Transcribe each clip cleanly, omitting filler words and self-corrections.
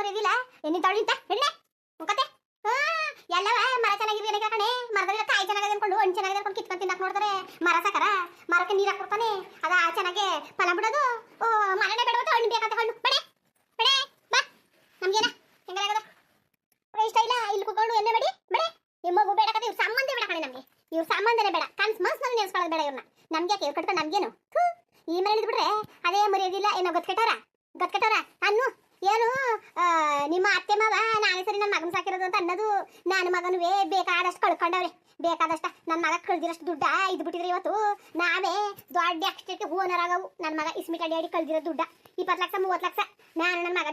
ಮರಿದಿಲ್ಲ ಎಣ್ಣೆ ತಳಿಂತ ಎಣ್ಣೆ ಮುಖತೆ ಎಲ್ಲವ ಮರ ಚೆನ್ನಾಗಿದೆ ಕಣೆ ಮರದಲ್ಲಿ ಕಾಯಿ ಚೆನ್ನಾಗಿದೆ ಅನ್ಕೊಂಡು ಹಣ್ಣು ಚೆನ್ನಾಗಿದೆ ಅನ್ಕೊಂಡು ಕಿತ್ಕೊಂಡು ತಿನ್ನಕ್ ನೋಡ್ತಾರೆ ಮರ ಸಾಕರ ಮರಕ್ಕೆ ನೀರು ಹಾಕ್ಬಿಡ್ತಾನೆ ಅದ ಚೆನ್ನಾಗೆ ಫಲ ಬಿಡೋದು ಮರನೇ ಬೇಡ ಹಣ್ಣು ಬೇಕಂತ ಹಣ್ಣು ಬೇಡ ಬೇಡ ಬಾ ನಮ್ಗೇನ ಹೆಂಗಾಗದ ಇಷ್ಟ ಇಲ್ಲ ಇಲ್ಲಿ ಕುತ್ಕೊಂಡು ಎಣ್ಣೆ ಬೇಡಿ ಬೇಡ ನಿಮ್ಮ ಮಗು ಬೇಡ ಕತೆ ಇವ್ರ ಸಂಬಂಧ ಬೇಡ ಕಣೆ ನಮ್ಗೆ ಇವ್ರ ಸಂಬಂಧನೇ ಬೇಡ ಕನ್ಸ್ ಮನ್ಸ್ನಲ್ಲಿ ನೆನ್ಸ್ಕೊಳ್ಳೋದು ಬೇಡ ಇವ್ರನ್ನ ನಮ್ಗೆ ಇವ್ರು ಕಟ್ಕೊಂಡು ನಮ್ಗೇನು ಈ ಮನೆ ಬಿಟ್ರೆ ಅದೇ ಮರ್ಯಾದಿಲ್ಲ ಏನೋ ಗೊತ್ಕಟಾರ ಅನ್ನು ಏನು ನಿಮ್ಮ ಅತ್ತೆ ಮಾವ ನಾನೇ ಸರಿ ನನ್ನ ಮಗನ ಸಾಕಿರೋದು ಅಂತ ಅನ್ನೋದು ನನ್ನ ಮಗನುವೇ ಬೇಕಾದಷ್ಟು ಕಳ್ಕೊಂಡವ್ರೆ ಬೇಕಾದಷ್ಟ ನನ್ನ ಮಗ ಕಳ್ದಿರೋಷ್ಟು ದುಡ್ಡ ಇದು ಬಿಟ್ಟಿದ್ರೆ ಇವತ್ತು ನಾವೇ ದೊಡ್ಡ ಅಕ್ಷರಕ್ಕೆ ಓನರ್ ಆಗವು ನನ್ನ ಮಗ ಇಸ್ಮಿಟ್ ಅಡಿ ಕಳ್ದಿರೋ ದುಡ್ಡ 20 ಲಕ್ಷ 30 ಲಕ್ಷ ನಾನು ನನ್ನ ಮಗ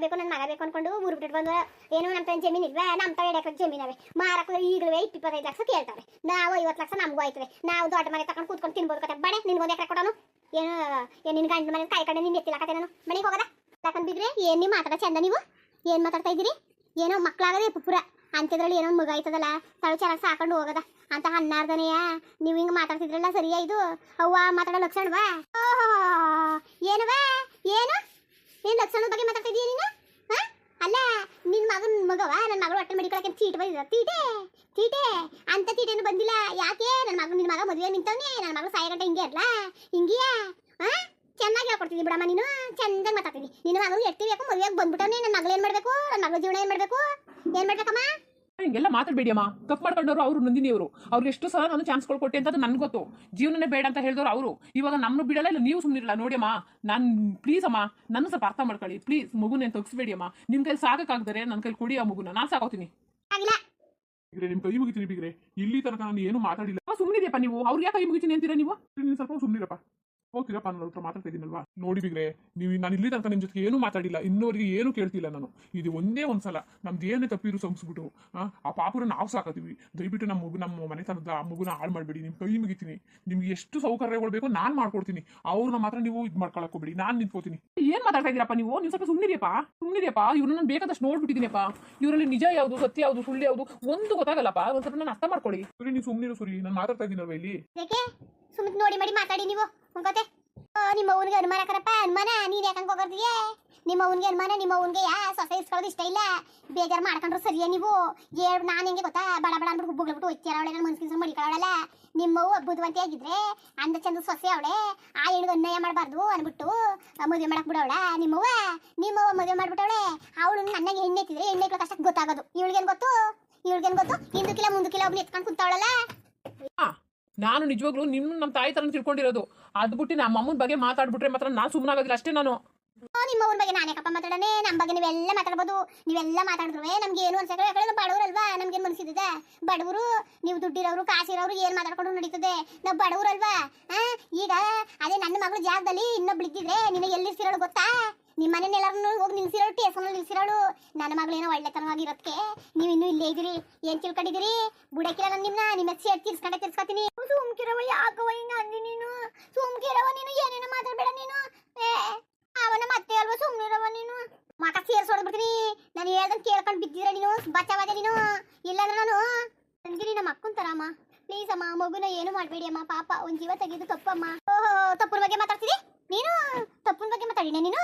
ಬೇಕು ಅನ್ಕೊಂಡು ಊರು ಬಿಟ್ಟು ಬಂದು ಏನು ನಮ್ಮ ತನ್ನ ಜಮೀನು ಇಲ್ವೇ ನಮ್ಮ ತ 2 ಎಕರೆ ಜಮೀನವೆ ಮಾರಕ್ಕೆ ಈಗಲೂ 25 ಲಕ್ಷ ಕೇಳ್ತಾರೆ ನಾವು 50 ಲಕ್ಷ ನಮಗೂ ಆಯ್ತವೆ ನಾವು ದೊಡ್ಡ ಮನೆ ತಗೊಂಡು ಕೂತ್ಕೊಂಡು ತಿನ್ಬೋದು ಕತೆ ಬಡೆ ನಿನ್ಗೊಂದು ಎಕರೆ ಕೊಡೋನು ಏನು ನಿನ್ನ ಗಂಡ ಮನೆ ಕಾಯಿ ಕಡೆ ನಿನ್ನ ಎತ್ತಿಲಾಕತೆ ನಾನು ಮನೆಗೆ ಹೋಗದ ಯಾಕಂದಿದ್ರೆ ಏನು ನೀವು ಮಾತಾಡ ಚಂದ ನೀವು ಏನು ಮಾತಾಡ್ತಾ ಇದ್ದೀರಿ ಏನೋ ಮಕ್ಕಳಾಗದೆ ಪುರ ಅಂಥದ್ರಲ್ಲಿ ಏನೋ ಮಗ ಆಯ್ತದಲ್ಲ ತಳು ಚೆನ್ನಾಗಿ ಸಾಕೊಂಡು ಹೋಗದ ಅಂತ ಹನ್ನಾರ್ದನೆಯ ನೀವು ಹಿಂಗೆ ಮಾತಾಡ್ತಿದ್ರಲ್ಲ ಸರಿಯಾ ಇದು ಅವ್ವ ಮಾತಾಡೋ ಲಕ್ಷಣವಾ ಏನವ ಏನು ನೀನು ಲಕ್ಷಣದ ಬಗ್ಗೆ ಮಾತಾಡ್ತಿದ್ದೀಯ ನೀನು ಹಾಂ ಅಲ್ಲ ನಿನ್ನ ಮಗವ ನನ್ನ ಮಗಳು ಹೊಟ್ಟೆ ಮಡಿಕೊಳಕ್ಕೆ ಚೀಟ್ ಬಂದಿದ್ದ ತೀಟೆ ಅಂತ ತೀಟೇನು ಬಂದಿಲ್ಲ ಯಾಕೆ ನಿನ್ನ ಮಗ ಮದುವೆ ನಿಂತವನೇ ನನ್ನ ಮಗಳು ಸಾಯ ಗಂಟೆ ಹಿಂಗೆ ಇರಲ್ಲ ಹಿಂಗಿಯಾ ಹಾಂ ಚೆನ್ನಾಗಿ ಹೇಳ್ಕೊಡ್ತಿದ್ದಿ ಬಿಡಮ್ಮ ನೀನು ಚಂದಾಗಿ ಮಾತಾಡ್ತಿದ್ದಿ ನಿನ್ನ ಮಗಳು ಎಡ್ತಿಬೇಕು ಮದುವೆಗೆ ಬಂದ್ಬಿಟ್ಟವನೇ ನನ್ನ ಮಗಳು ಏನು ಮಾಡಬೇಕು ನನ್ನ ಮಗಳ ಜೀವನ ಏನು ಮಾಡ್ಬೇಕಮ್ಮ ಹಿಂಗೆಲ್ಲ ಮಾತಾಡ್ಬೇಡಿ ಅಮ್ಮ ತಪ್ಪು ಮಾಡ್ಕೊಂಡವ್ರು ಅವರು ನಂದಿನಿಯವರು ಅವ್ರಿಗೆ ಎಷ್ಟು ಸಲ ನಾನು ಚಾನ್ಸ್ ಕೊಟ್ಟೆ ಅಂತ ನನ್ಗೆ ಗೊತ್ತು ಜೀವನನೇ ಬೇಡ ಅಂತ ಹೇಳಿದವರು ಅವರು ಇವಾಗ ನಮ್ಮನ್ನು ಬಿಡಲ್ಲ ಇಲ್ಲ ನೀವು ಸುಮ್ಮನಿರಲ್ಲ ನೋಡಿ ಅಮ್ಮ ನಾನು ಪ್ಲೀಸ್ ಅಮ್ಮ ನನ್ನ ಸ್ವಲ್ಪ ಅರ್ಥ ಮಾಡ್ಕೊಳ್ಳಿ ಪ್ಲೀಸ್ ಮಗುನೇನು ತಗ್ಸ್ಬೇಡಿ ಅಮ್ಮ ನಿಮ್ಮ ಕೈಲಿ ಸಾಕಾಗ್ದರೆ ನನ್ನ ಕೈಲಿ ಕೊಡಿ ಆ ಮಗುನ ನಾನು ಸಾಕೋತೀನಿ ನಿಮ್ ಕೈ ಮುಗಿತೀನಿ ಬಿಗ್ರೆ ಇಲ್ಲಿ ತನಕ ನಾನು ಏನು ಮಾತಾಡಿಲ್ಲ ಸುಮ್ಮನಿದೆಯಪ್ಪ ನೀವು ಅವ್ರಿಗೆ ಯಾಕೆ ಕೈ ಮುಗಿತೀನಿ ಅಂತೀರಾ ನೀವು ಸ್ವಲ್ಪ ಸುಮ್ಮನಿರಪ್ಪ ಹೋಗ್ತೀರಪ್ಪ ನನ್ನ ಹತ್ರ ಮಾತಾಡ್ತಾ ಇದ್ದೀನಲ್ವಾ ನೋಡಿ ಬಿಗ್ರೆ ನೀವು ನಾನು ಇಲ್ಲಿ ತನಕ ನಿಮ್ಮ ಜೊತೆಗೆ ಏನು ಮಾತಾಡಿಲ್ಲ ಇನ್ನೂವರೆಗೆ ಏನು ಕೇಳ್ತಿಲ್ಲ ನಾನು ಇದು ಒಂದೇ ಒಂದ್ಸಲ ನಮ್ದು ಏನೇ ತಪ್ಪಿರು ಸಂಸ್ಬಿಟ್ಟು ಆ ಪಾಪುರ ನಾವು ಸಾಕತ್ತೀವಿ ದಯವಿಟ್ಟು ನಮ್ಮ ಮನೆತನದ ಆ ಮಗುನ ಹಾಳು ಮಾಡಬೇಡಿ ನಿಮ್ಮ ಕೈ ಮುಗಿತೀನಿ ನಿಮ್ಗೆ ಎಷ್ಟು ಸೌಕರ್ಯಗಳು ಬೇಕೋ ನಾನು ಮಾಡ್ಕೊಡ್ತೀನಿ ಅವ್ರನ್ನ ಮಾತ್ರ ನೀವು ಇದು ಮಾಡ್ಕೊಳಕ್ ಹೋಗ್ಬೇಡಿ ನಾನು ನಿಂತ್ಕೋತೀನಿ ಏನ್ ಮಾತಾಡ್ತಾ ಇದ್ದೀರಪ್ಪ ನೀವು ಸ್ವಲ್ಪ ಸುಮ್ಮನಿದೆಯಪ್ಪ ಇವ್ರನ್ನ ನಾನು ಬೇಕಾದಷ್ಟು ನೋಡ್ಬಿಟ್ಟಿದ್ದೀನಪ್ಪ ಇವರಲ್ಲಿ ನಿಜ ಯಾವುದು ಸತ್ಯ ಯಾವುದು ಸುಳ್ಳು ಯಾವುದು ಒಂದು ಗೊತ್ತಾಗಲ್ಲಪ್ಪ ಒಂದ್ ಸ್ವಲ್ಪ ನಾನು ಅರ್ಥ ಮಾಡ್ಕೊಳ್ಳಿ ಸರಿ ನೀವು ಸುಮ್ಮನಿರು ಸರಿ ನಾನು ಮಾತಾಡ್ತಾ ಇದ್ದೀನಲ್ವ ಇಲ್ಲಿ ಸುಮ್ಮನೆ ನೋಡಿ ಮಾಡಿ ಮಾತಾಡಿ ನೀವು ಗೊತ್ತೆ ನಿಮ್ಮ ಅವ್ನಿಗೆ ಅನುಮಾನ ಕರಪ್ಪ ಅನುಮಾನ ನೀನ್ ಯಾಕಂಗ್ ಹೋಗೋದಿಯೇ ನಿಮ್ಮ ಅವ್ನಿಗೆ ಅನುಮಾನ ನಿಮ್ಮ ಅವ್ನಿಗೆ ಸೊಸೆ ಇಸ್ಕೊಳ್ಳೋದು ಇಷ್ಟ ಇಲ್ಲ ಬೇಜಾರು ಮಾಡ್ಕೊಂಡ್ರು ಸರಿಯೇ ನೀವು ನಾನು ಹೆಂಗೆ ಗೊತ್ತಾ ಬಡ ಅಂದ್ಬಿಟ್ಟು ಹುಬ್ಬುಗ್ಬಿಟ್ಟು ಹೋಗ್ತೀರ ಅವಳೆ ನನ್ನ ಮನ್ಸಿನ ಮಡಿಕೊಳ್ಳಲ್ಲ ನಿಮ್ಮವು ಬುದ್ಧಿವಂತಿ ಆಗಿದ್ರೆ ಅಂದ ಚಂದ ಸೊಸೆ ಅವಳೆ ಆ ಹೆಣ್ಣಿಗೆ ಅನ್ಯಾಯ ಮಾಡಬಾರ್ದು ಅಂದ್ಬಿಟ್ಟು ಮದುವೆ ಮಾಡಕ್ ಬಿಡವಳ ನಿಮ್ಮವ್ವ ಮದುವೆ ಮಾಡ್ಬಿಟ್ಟವಳೆ ಅವಳು ನನಗೆ ಎಣ್ಣೆ ಎತ್ತಿದ್ರೆ ಎಣ್ಣೆ ಕಷ್ಟ ಗೊತ್ತಾಗೋದು ಇವಳಿಗೇನು ಗೊತ್ತು ಹಿಂದಕ್ಕಿಲ್ಲ ಮುಂದಕ್ಕಿಲ್ಲ ಒಬ್ಳು ಎತ್ಕೊಂಡು ಕುಂತವಳಲ್ಲ ನಾನು ನಿಜವಾಗ್ಲೂ ನಮ್ಮ ತಾಯಿ ತರ ತಿಳ್ಕೊಂಡಿರೋದು ಅದು ಬಿಟ್ಟು ನಮ್ಮ ಅಮ್ಮನ ಬಗ್ಗೆ ಮಾತಾಡ್ಬಿಟ್ರೆ ಮಾತ್ರ ನಾನು ಸುಮ್ಮನಾಗೋದಿಲ್ಲ ಅಷ್ಟೇ ನಾನು ನಿಮ್ಮ ಅವ್ರ ಬಗ್ಗೆ ನಾನೇ ಕಪ್ಪ ಮಾತಾಡೋಣ ನಮ್ಮ ಬಗ್ಗೆ ನೀವೆಲ್ಲ ಮಾತಾಡ್ಬೋದು ನೀವೆಲ್ಲ ಮಾತಾಡಿದ್ರು ನಮ್ಗೆ ಏನು ಅನ್ಸಕ್ಕೆ ಯಾಕಂದ್ರೆ ಬಡವರಲ್ವಾ ನಮ್ಗೇನು ಮನಸ್ಸಿದೆ ಬಡವರು ನೀವು ದುಡ್ಡಿರೋರು ಕಾಸಿರೋರು ಏನು ಮಾತಾಡ್ಕೊಂಡು ನಡೀತದೆ ನಾವು ಬಡವರಲ್ವಾ ಈಗ ಅದೇ ನನ್ನ ಮಗಳ ಜಾಗದಲ್ಲಿ ಇನ್ನೊಬ್ಳು ಇದ್ದಿದ್ರೆ ನಿನ್ನ ಎಲ್ಲಿರ್ಸಿರೋಳು ಗೊತ್ತಾ ನಿಮ್ಮ ಮನೇಲಿ ಎಲ್ಲರೂ ಹೋಗಿ ನಿಲ್ಸಿರೋಳು ಟೇಸನಲ್ಲಿ ನಿಲ್ಸಿರೋಳು ನನ್ನ ಮಗಳೇನೋ ಒಳ್ಳೆತನವಾಗಿರೋದಕ್ಕೆ ನೀವು ಇನ್ನೂ ಇಲ್ಲೇ ಇದ್ದೀರಿ ಏನು ತಿಳ್ಕೊಂಡಿದ್ದೀರಿ ಬುಡಕಿಲ್ಲ ನಾನು ನಿಮ್ಮ ಸೇರ್ ತಿರ್ಸ್ಕೊತೀನಿ ಸುಮ್ಕಿರವ ಯಾಕವ ಹಿಂಗೆ ಅಂದಿ ನೀನು ಸುಮ್ಕಿರವ ನೀನು ಏನೇನೋ ಮಾತಾಡ್ಬೇಡ ನೀನು ಅವನ ಮತ್ತೆ ಅಲ್ವಾ ಸುಮ್ಮನಿರವ ನೀನು ಮಕ ಸೇರ್ಸೋಡ್ಬಿಡ್ತೀನಿ ನಾನು ಹೇಳ್ದಂಗೆ ಕೇಳ್ಕೊಂಡು ಬಿದ್ದಿದ್ರೆ ನೀನು ಬಚಾವಾದೆ ನೀನು ಇಲ್ಲಾಂದ್ರೆ ನಾನು ತಂದಿರಿ ನಮ್ಮ ಅಕ್ಕನ ತರಮ್ಮ ಪ್ಲೀಸ್ ಅಮ್ಮ ಮಗುನ ಏನು ಮಾಡಬೇಡಿ ಅಮ್ಮ ಪಾಪ ಒಂದು ಜೀವ ತೆಗೆದು ತಪ್ಪಮ್ಮ ಓಹೋ ತಪ್ಪನ ಬಗ್ಗೆ ಮಾತಾಡ್ತೀರಿ ನೀನು ತಪ್ಪನ ಬಗ್ಗೆ ಮಾತಾಡಿನ ನೀನು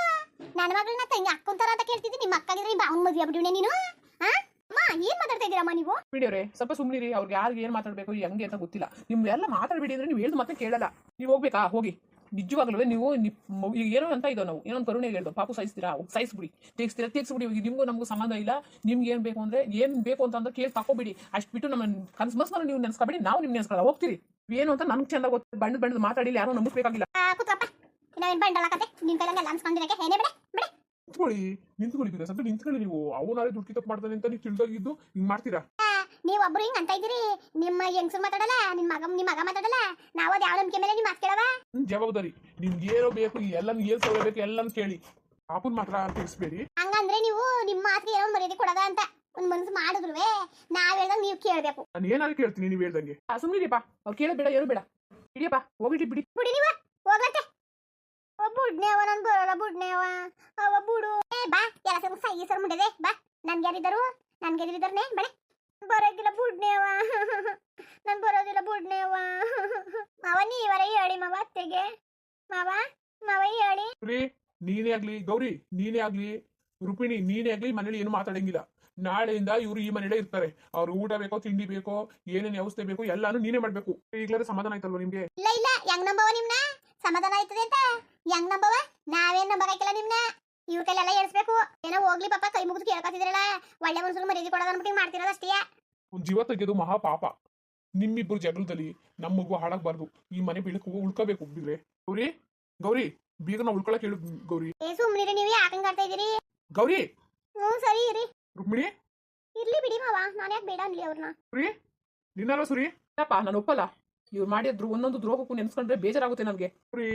ನನ್ನ ಮಗಳನ್ನ ತಂಗಿ ಅಕ್ಕನ ತರ ಅಂತ ಕೇಳ್ತಿದ್ದಿ ನಿಮ್ಮ ಅಕ್ಕಾಗಿದ್ರೆ ನಿಮ್ಮ ಅವ್ನ ಮದುವೆ ಆಗ್ಬಿಟ್ಟಿವ್ನೆ ನೀನು ಅಮ್ಮ ಏನ್ ಮಾತಾಡ್ತಾ ಇದ್ದೀರಮ್ಮ ನೀವು ಬಿಡಿಯವ್ರೆ ಸ್ವಲ್ಪ ಸುಮ್ಮನಿರಿ ಅವ್ರಿಗೆ ಯಾರಿಗೆ ಏನು ಮಾತಾಡಬೇಕು ಹೆಂಗೆ ಅಂತ ಗೊತ್ತಿಲ್ಲ ನಿಮ್ಗೆಲ್ಲ ಮಾತಾಡಬೇಡಿ ಅಂದ್ರೆ ನೀವು ಹೇಳ್ದು ಮತ್ತೆ ಕೇಳಲ್ಲ ನೀವು ಹೋಗ್ಬೇಕಾ ಹೋಗಿ ನಿಜವಾಗ್ಲೂ ನೀವು ಈಗ ಏನೋ ಅಂತ ಇದೋ ನಾವು ಏನೋ ಕರುಣೆ ಹೇಳ್ದು ಪಾಪು ಸಹಿಸ್ಬಿಡಿ ತೀರ್ಸ್ಬಿಡಿ ನಿಮ್ಗೂ ನಮಗೂ ಸಂಬಂಧ ಇಲ್ಲ ನಿಮ್ಗೆ ಏನು ಬೇಕು ಅಂದ್ರೆ ಏನು ಬೇಕು ಅಂತಂದ್ರೆ ಕೇಳಿ ತಗೋಬಿಡಿ ಅಷ್ಟು ಬಿಟ್ಟು ನಮ್ಮ ಕನ್ಸ್ಮಸ್ನ ನೀವು ನೆನ್ಸ್ಕೊಬೇಡಿ ನಾವು ನಿಮ್ಗೆ ನೆನ್ಸ್ಕೊಳ್ಳ ಹೋಗ್ತೀರಿ ಏನು ಅಂತ ನನ್ಗೆ ಚಂದ ಗೊತ್ತು ಬಣ್ಣದ ಮಾತಾಡಿಲ್ಲ ಯಾರೋ ನಂಬಿಸ್ಬೇಕಾಗಿಲ್ಲ ನಿಂತ್ಕೊಳ್ಳಿ ಸ್ವಲ್ಪ ನಿಂತ್ಕೊಳ್ಳಿ ನೀವು ಅವನಾರೇ ದುಡ್ಡು ತಪ್ಪು ಮಾಡ್ತಾನೆ ಅಂತ ನೀವು ತಿಳಿದಾಗಿದ್ದು ಹಿಂಗ್ ಮಾಡ್ತೀರಾ ನೀವೊಬ್ರು ಹಿಂಗ್ ಅಂತ ಇದ್ದೀರಿ ನಿಮ್ಮ ಹೆಂಗಸರು ಮಾತಾಡಲ್ಲ ನಿಮ್ಮ ಮಗ ಮಾತಾಡಲ್ಲ ನಾವು ಅದ್ ಯಾವ ನಂಬಿಕೆ ಮೇಲೆ ನೀವು ಮಾತು ಕೇಳವ ಜವಾಬ್ದಾರಿ ನಿಮ್ಗೆ ಏನೋ ಬೇಕು ಎಲ್ಲಾನು ಏನ್ ಸೌಲಭ್ಯ ಎಲ್ಲಾನು ಕೇಳಿ ಪಾಪನ್ ಮಾತ್ರ ತಿಳಿಸ್ಬೇಡಿ ಹಂಗಂದ್ರೆ ನೀವು ನಿಮ್ಮ ಮಾತಿಗೆ ಏನೋ ಮರ್ಯಾದೆ ಕೊಡದ ಅಂತ ಒಂದ್ ಮನಸ್ಸು ಮಾಡಿದ್ರುವೆ ನಾವ್ ಹೇಳ್ದಂಗ ನೀವು ಕೇಳ್ಬೇಕು ನಾನು ಏನಾದ್ರು ಕೇಳ್ತೀನಿ ನೀವು ಹೇಳ್ದಂಗೆ ಸುಮ್ಮನಿರಿಪ್ಪ ಅವ್ರು ಕೇಳೋದ್ ಬೇಡ ಏನು ಬೇಡ ಇಡಿಯಪ್ಪ ಹೋಗಿಡಿ ಬಿಡಿ ನೀವು ಹೋಗತ್ತೆ ಬುಡ್ನೇವ ನನ್ ಬರೋಲ್ಲ ಬುಡ್ನೇವ ಅವ ಬುಡು ಬಾ ಎಲ್ಲ ಸರ್ ಮುಂಡೆ ಬಾ ನನ್ಗೆ ಯಾರಿದ್ದಾರು ಬಳೆ ಬರೋದಿಲ್ಲ ಬುಡ್ನೇವ ನನ್ ಬರೋದಿಲ್ಲ ಬುಡ್ನೇವ ಮಾವ ನೀವರ ಹೇಳಿ ಮಾವ ಅತ್ತೆಗೆ ಮಾವ ಹೇಳಿ ನೀನೇ ಆಗ್ಲಿ ಗೌರಿ ನೀನೇ ಆಗ್ಲಿ ರುಕ್ಮಿಣಿ ನೀನೇ ಆಗ್ಲಿ ಮನೇಲಿ ಏನು ಮಾತಾಡಂಗಿಲ್ಲ. ನಾಳೆಯಿಂದ ಇವ್ರು ಈ ಮನೇಲೇ ಇರ್ತಾರೆ. ಅವ್ರು ಊಟ ಬೇಕೋ ತಿಂಡಿ ಬೇಕೋ ಏನೇನ್ ವ್ಯವಸ್ಥೆ ಬೇಕೋ ಎಲ್ಲಾನು ನೀನೇ ಮಾಡ್ಬೇಕು. ಈಗ್ಲಾದ್ರೆ ಸಮಾಧಾನ ಆಯ್ತಲ್ವಾ ನಿಮ್ಗೆ? ಇಲ್ಲ ಇಲ್ಲ ಹೆಂಗ್ ನಂಬವ ನಿಮ್ನ? ಸಮಾಧಾನ ಆಯ್ತದೆ ಅಂತ ಹೆಂಗ್ ನಂಬವ? ನಾವೇನ್ ನಂಬಕಾಯ್ತಿಲ್ಲ ನಿಮ್ನ. ಇವ್ರ ಕೈಲೆಲ್ಲ ಏರ್ಸ್ಬೇಕು. ಏನೋ ಹೋಗ್ಲಿ ಪಾಪ, ಕೈ ಮುಗಿದು ಕೇಳ್ಕೊತಿದ್ರಲ್ಲ, ಒಳ್ಳೆ ಮನ್ಸು ಮರ್ಯಾದೆ ಕೊಡೋದು ಅನ್ಬಿಟ್ಟು ಮಾಡ್ತಿರೋದಷ್ಟೇ. ಒಂದ್ ಜೀವ ತೆಗೆದು ಮಹಾ ಪಾಪ. ನಿಮ್ಮಿಬ್ರು ಜಗಳದಲ್ಲಿ ನಮ್ಮ ಮಗು ಹಾಳಾಗ್ಬಾರ್ದು. ಈ ಮನೆ ಬೀಳಕ್ ಉಳ್ಕೋಬೇಕು. ಬಿದ್ರೆ ಗೌರಿ, ಗೌರಿ ಬೀಗನ ಉಳ್ಕೊಳಕ್ ಹೇಳು. ಗೌರಿ, ಏ ಸುಮ್ನಿರಿ, ನೀವು ಯಾಕಂಗ್ ಆಡ್ತಾ ಇದೀರಿ? ಗೌರಿ, ಹ್ಞೂ ಸರಿ ಇರಿ. ರುಕ್ಮಿಣಿ, ಇರ್ಲಿ ಬಿಡಿ ಮಾವ, ನಾನು ಯಾಕೆ ಬೇಡ ಅನ್ಲಿ ಅವ್ರನ್ನ. ಸುರಿ ನಿನ್ನಲ್ಲ ಸುರಿ. ಅಪ್ಪ ನಾನು ಒಪ್ಪಲ್ಲ. ಇವ್ರು ಮಾಡಿದ್ರು ಒಂದೊಂದು ದ್ರೋಹಕ್ಕೂ ನೆನ್ಸ್ಕೊಂಡ್ರೆ ಬೇಜಾರಾಗುತ್ತೆ ನನಗೆ. ಸುರಿ,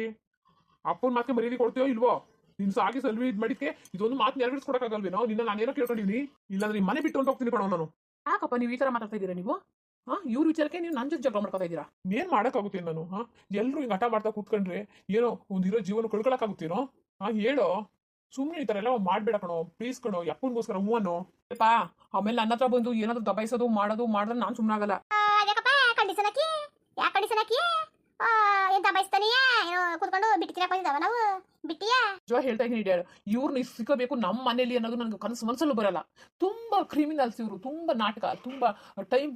ಅಪ್ಪನ ಮಾತಿಗೆ ಮರ್ಯಾದೆ ಕೊಡ್ತೀಯೋ ಇಲ್ವೋ? ನಿನ್ ಸಾಗಿ ಸಲ್ವಿ ಇದ್ ಮಾಡಿದ್ಕೆ ಇದೊಂದು ಮಾತು ನೆರವೇರಿಸ್ಕೊಡಕ್ಕಾಗಲ್ವೇನೋ? ನಿನ್ನ ನಾನೇನೋ ಕೇಳ್ಕೊಂಡಿವ್ನಿ. ಇಲ್ಲಾಂದ್ರೆ ಈ ಮನೆ ಬಿಟ್ಟು ಹೊಂಟು ಹೋಗ್ತೀನಿ ಕಣೋ ನಾನು. ಯಾಕಪ್ಪ ನೀವು ಈ ತರ ಮಾತಾಡ್ತಾ ಇದ್ದೀರಾ ನೀವು? ಇವ್ರ ವಿಚಾರಕ್ಕೆ ನೀವು ನನ್ನ ಜೊತೆ ಜಗಳ ಮಾಡ್ಕೊತಾ ಇದ್ದೀರಾ? ಏನ್ ಮಾಡಕ್ಕಾಗುತ್ತೆ ನಾನು? ಎಲ್ರು ಹಿಂಗ್ ಹಠ ಮಾಡ್ತಾ ಕೂತ್ಕೊಂಡ್ರೆ ಏನೋ ಒಂದಿರೋ ಜೀವನ ಕಳ್ಕೊಳಕ್ಕಾಗುತ್ತೇನೋ? ಹೇಳೋ. ಸುಮ್ನೆ ಈ ತರ ಎಲ್ಲ ಮಾಡ್ಬೇಡ ಕಣೋ, ಪ್ಲೀಸ್ ಕಣೋ. ಯಪ್ಪನ್ಗೋಸ್ಕರ ಹೂವನು ಅಪ್ಪ ಆಮೇಲೆ ನನ್ನ ಹತ್ರ ಬಂದು ಏನಾದ್ರು ದಬಾಯಿಸೋದು ಮಾಡಿದ್ರೆ ನಾನು ಸುಮ್ಮನಾಗಲ್ಲ. ಅದಕ್ಕಪ್ಪ ಕಂಡೀಷನ್ ಹಾಕಿ. ಯಾಕೆ ಕಂಡೀಷನ್ ಹಾಕಿ? ಎಂತ ಬಯಸ್ತಾನೆಯಾ? ಏನೋ ಕೂತ್ಕೊಂಡು ಬಿಟ್ಟು ತಿನ್ನಕ್ ಬಂದಿದ್ದಾವ ನಾವು? ಬಿಟ್ಟಿಯಾ? ನಿಜ ಹೇಳ್ತಾ ಇದ್ದೀನಿ ಡ್ಯಾಡ್, ಇವ್ರನ್ನ ಸಿಕ್ಕಬೇಕು ನಮ್ಮ ಮನೇಲಿ ಅನ್ನೋದು ನನಗೆ ಕನಸು ಮನಸ್ಸಲ್ಲೂ ಬರಲ್ಲ. ತುಂಬಾ ಕ್ರಿಮಿನಲ್ಸ್ ಇವರು, ತುಂಬಾ ನಾಟಕ, ತುಂಬಾ ಟೈಮ್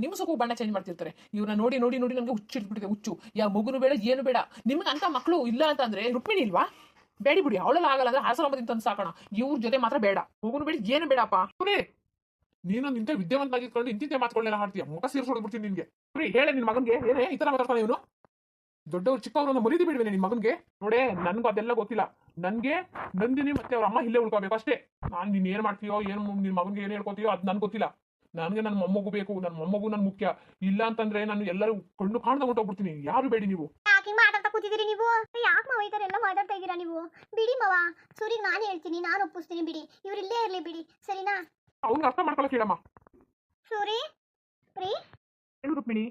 ನಿಮ್ಸಕ್ಕೂ ಬಣ್ಣ ಚೇಂಜ್ ಮಾಡ್ತಿರ್ತಾರೆ. ಇವ್ರನ್ನ ನೋಡಿ ನೋಡಿ ನೋಡಿ ನನಗೆ ಹುಚ್ಚಿಡ್ಬಿಟ್ಟಿದೆ. ಹುಚ್ಚು. ಯಾವ ಮಗುನು ಬೇಡ, ಏನು ಬೇಡ. ನಿಮ್ಗೆ ಅಂತ ಮಕ್ಕಳು ಇಲ್ಲ ಅಂತಂದ್ರೆ ರುಕ್ಮಿಣಿ ಇಲ್ವಾ? ಬೇಡಿ ಬಿಡಿ, ಅವಳೆಲ್ಲ ಆಗಲ್ಲ ಅಂದ್ರೆ ಹಾಸರಾಮದಿಂದ ತಂದು ಸಾಕೋಣ. ಇವ್ರ ಜೊತೆ ಮಾತ್ರ ಬೇಡ. ಮಗುನು ಬೇಡ, ಏನು ಬೇಡಪ್ಪ. ಸುರಿ, ನೀನು ನಿಂತ ವಿದ್ಯಾವಂತನಾಗಿದ್ಕೊಂಡು ಇಂತಿಂತೆ ಮಾತ್ಕೊಳ್ಳೆಲ್ಲ ಹಾಡ್ತೀಯ. ಮುಖ ಸೇರಿಸೋಡ್ಬಿಡ್ತೀನಿ ನಿನ್ಗೆ. ಸುರಿ, ಹೇಳಿ ನಿನ್ ಮಗನ್ಗೆ ಏನೇ ಈ ತರ ಮಾತಾಡ್ತಾನೆ ಇವನು? ದೊಡ್ಡವ್ರು ಚಿಕ್ಕವ್ರನ್ನ ಮುರಿದಿ ಬಿಡ್ವೇನೆ ನಿನ್ ಮಗನ್ಗೆ? ನೋಡೇ, ನನ್ಗೂ ಅದೆಲ್ಲ ಗೊತ್ತಿಲ್ಲ. ನನ್ಗೆ ನಂದಿನಿ ಮತ್ತೆ ಅವ್ರ ಅಮ್ಮ ಇಲ್ಲೇ ಉಳ್ಕೋಬೇಕು ಅಷ್ಟೇ. ನಾನ್ ನೀನ್ ಏನ್ ಮಾಡ್ತೀಯೋ, ಏನ್ ನಿನ್ ಮಗನ್ಗೆ ಏನ್ ಹೇಳ್ಕೊತೀಯೋ ಅದ್ ನನ್ಗೆ ಗೊತ್ತಿಲ್ಲ. ನನ್ಗೆ ನನ್ನ ಮೊಮ್ಮಗು ಬೇಕು. ನನ್ನ ಮೊಮ್ಮಗು ನನ್ ಮುಖ್ಯ. ಇಲ್ಲ ಅಂತಂದ್ರೆ ನಾನು ಎಲ್ಲರೂ ಕಣ್ಣು ಕಾಣ್ದ ಹೊಂಟೋಗ್ಬಿಡ್ತೀನಿ. ಯಾರು ಬೇಡಿ ನೀವು. ಯಾಕೆ ಮಾತಾಡ್ತಾ ಕೂತಿದ್ದೀರಿ ನೀವು? ಯಾಕೆ ಮಾವ ಈ ತರ ಎಲ್ಲ ಮಾತಾಡ್ತಾ ಇದ್ದೀರಾ ನೀವು? ಬಿಡಿ ಮಾವ, ಸೂರಿಗೆ ನಾನು ಹೇಳ್ತೀನಿ, ನಾನು ಒಪ್ಪಿಸ್ತೀನಿ. ಬಿಡಿ, ಇವ್ರು ಇಲ್ಲೇ ಇರ್ಲಿ ಬಿಡಿ, ಸರಿನಾ? ಅವ್ನ ಅರ್ಥ ಮಾಡ್ಕೊಳಕ್ ಹೇಳಮ್ಮ. ಸೂರಿ ಪ್ರೀ, ಹೇಳು ರುಕ್ಮಿಣಿ,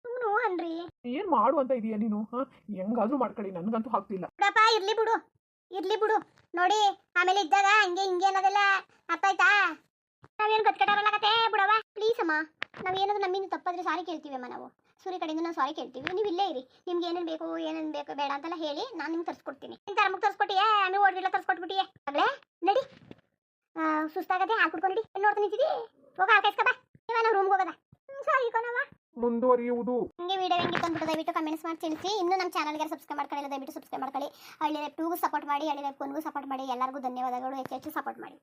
ಸುಮ್ನು ಅನ್ರಿ. ಏನ್ ಮಾಡು ಅಂತ ಇದೀಯ ನೀನು? ಹೆಂಗಾದ್ರೂ ಮಾಡ್ಕೊಳ್ಳಿ, ನನ್ಗಂತೂ ಆಗ್ತಿಲ್ಲ. ಬಿಡಪ್ಪ, ಇರ್ಲಿ ಬಿಡು, ಇರ್ಲಿ ಬಿಡು. ನೋಡಿ, ಆಮೇಲೆ ಇದ್ದಾಗ ಹಂಗೆ ಹಿಂಗೆ ಅನ್ನೋದೆಲ್ಲ ಅರ್ಥ ಆಯ್ತಾ? ನಾವೇನು ಕತ್ಕಟಾರಲ್ಲ ಕತೆ ಬಿಡವ. ಪ್ಲೀಸ್ ಅಮ್ಮ, ನಾವೇನಾದ್ರು ನಮ್ಮಿಂದ ತಪ್ಪಾದ್ರೆ ಸಾರಿ ಕೇಳ್ತೀವಿ ಅಮ್ಮ. ನಾವು ಸೂರ್ಯ ಕಡೆಯಿಂದ ನಾವು ಸಾರಿ ಕೇಳ್ತೀವಿ. ನೀವು ಇಲ್ಲೇ ಇರಿ. ನಿಮ್ಗೆ ಏನೇನು ಬೇಕು ಏನೇನು ಬೇಕು ಬೇಡ ಅಂತೆಲ್ಲ ಹೇಳಿ ನಾನು ನಿಮ್ಗೆ ತರಿಸ್ಕೊಡ್ತೀನಿ. ನಿನ್ ತರಮಕ್ಕೆ ತರಿಸ್ಕೊಟ್ಟಿಯೇ? ಆಮೇಲೆ ಓಡ್ರಿಲ್ಲ ತರಿಸ್ಕೊಟ್ಬಿಟ್ಟಿಯೇ ಆಗ್ಲೇ. ನಡಿ, ಸುಸ್ತಾಗತ್ತೆ, ಹಾಲು ಕುಡ್ಕೊಂಡು ನೋಡ್ತಾ ನಿಂತಿದ್ದಿ. ಹೋಗ ಹಾಲು ಕಾಯಿಸ್ಕೊ ಬಾ. ಇವಾಗ ನಾವು ರೂಮ್ಗೆ ಹೋಗೋದ. ಸಾರಿ ಕಣವ. ಮುಂದುವರಿಯುವುದು. ನಿಮಗೆ ವಿಡಿಯೋ ಹೆಂಗಿತ್ತು ಅಂದ್ಬಿಟ್ಟು ದಯವಿಟ್ಟು ಕಮೆಂಟ್ಸ್ ಮಾಡಿ ತಿಳಿಸಿ. ಇನ್ನು ನಮ್ಮ ಚಾನಲ್ಗೆ ಸಬ್ಸ್ಕ್ರೈಬ್ ಮಾಡ್ಕೊಳ್ಳಿ, ದಯವಿಟ್ಟು ಸಬ್ಸ್ಕ್ರೈಬ್ ಮಾಡ್ಕೊಳ್ಳಿ. ಹಳ್ಳಿ ರೆಪ್ 2ಗೂ ಸಪೋರ್ಟ್ ಮಾಡಿ, ಹಳ್ಳಿ ರೆಪ್ 1ಗೂ ಸಪೋರ್ಟ್ ಮಾಡಿ. ಎಲ್ಲರಿಗೂ ಧನ್ಯವಾದಗಳು. ಹೆಚ್ಚು ಹೆಚ್ಚು ಸಪೋರ್ಟ್ ಮಾಡಿ.